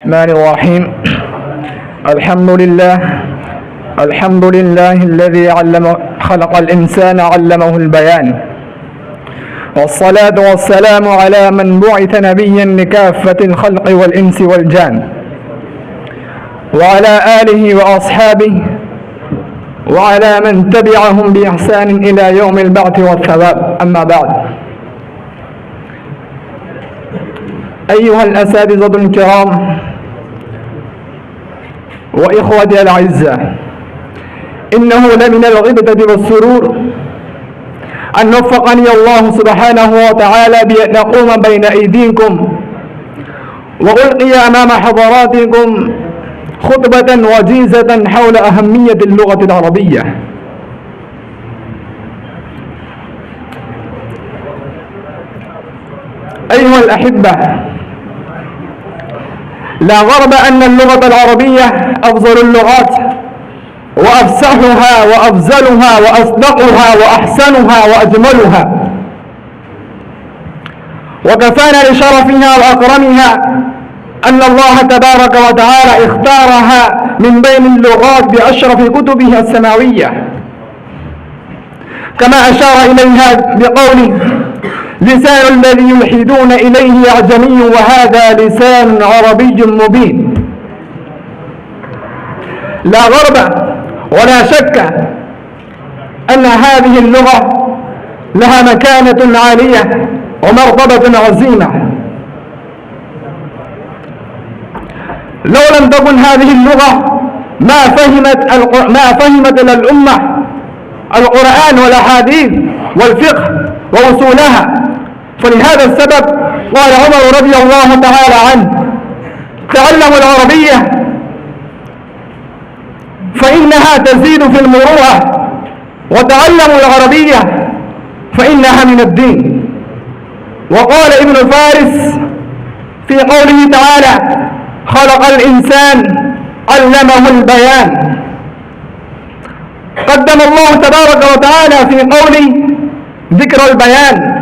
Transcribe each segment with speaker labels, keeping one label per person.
Speaker 1: الرحمن الرحيم. الحمد لله الذي خلق الإنسان علمه البيان، والصلاة والسلام على من بعث نبيا لكافة الخلق والإنس والجان، وعلى آله وأصحابه وعلى من تبعهم بإحسان إلى يوم البعث والثواب. أما بعد، أيها الأساتذة الكرام وإخوتي الأعزاء، إنه لمن الغبطة والسرور أن وفقني الله سبحانه وتعالى بأن أقوم بين أيديكم وألقي أمام حضراتكم خطبة وجيزة حول أهمية اللغة العربية. أيها الأحبة، لا غرب أن اللغة العربية أفضل اللغات وأفصحها وأفضلها وأصدقها وأحسنها وأجملها، وكفانا لشرفها وأكرمها أن الله تبارك وتعالى اختارها من بين اللغات بأشرف كتبه السماوية، كما أشار إليها بقوله: لسان الذي يلحدون إليه أعجمي وهذا لسان عربي مبين. لا غرب ولا شك أن هذه اللغة لها مكانة عالية ومرتبة عظيمة. لو لم تكن هذه اللغة ما فهمت الأمة القرآن والأحاديث والفقه ووصولها. فلهذا السبب قال عمر رضي الله تعالى عنه: تعلموا العربية فإنها تزيد في المروءة، وتعلموا العربية فإنها من الدين. وقال ابن فارس في قوله تعالى: خلق الإنسان علمه البيان. قدم الله تبارك وتعالى في قوله ذكر البيان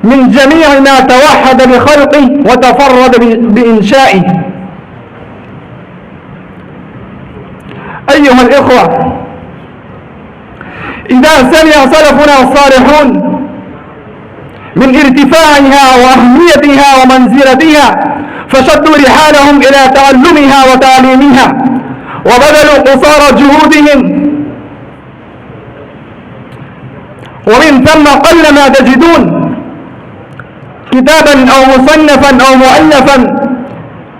Speaker 1: من جميع ما توحد بخلقه وتفرد بإنشائه. أيها الإخوة، إذا سمع سلفنا الصالحون من ارتفاعها وأهميتها ومنزلتها فشدوا رحالهم إلى تعلمها وتعليمها، وبذلوا قصارى جهودهم، ومن ثم قلما تجدون كتابا أو مصنفا أو مؤلفا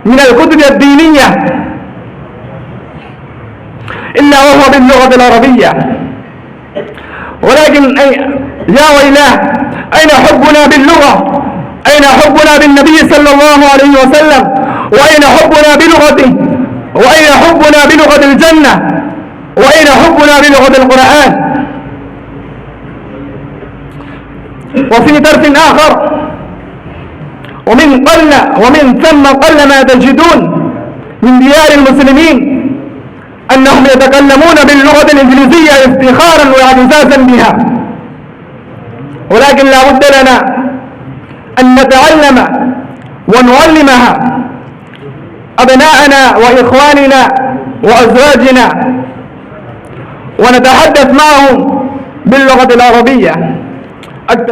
Speaker 1: من الكتب الدينية إلا وهو باللغة العربية. ولكن يا ويلاه، أين حبنا باللغة؟ أين حبنا بالنبي صلى الله عليه وسلم؟ وأين حبنا بلغته؟ وأين حبنا بلغة الجنة؟ وأين حبنا بلغة القرآن؟ وفي طرف آخر، ومن ثم قل ما تجدون من ديار المسلمين أنهم يتكلمون باللغة الإنجليزية افتخارا واعتزازا بها. ولكن لا بد لنا أن نتعلم ونعلمها أبناءنا وإخواننا وأزواجنا، ونتحدث معهم باللغة العربية.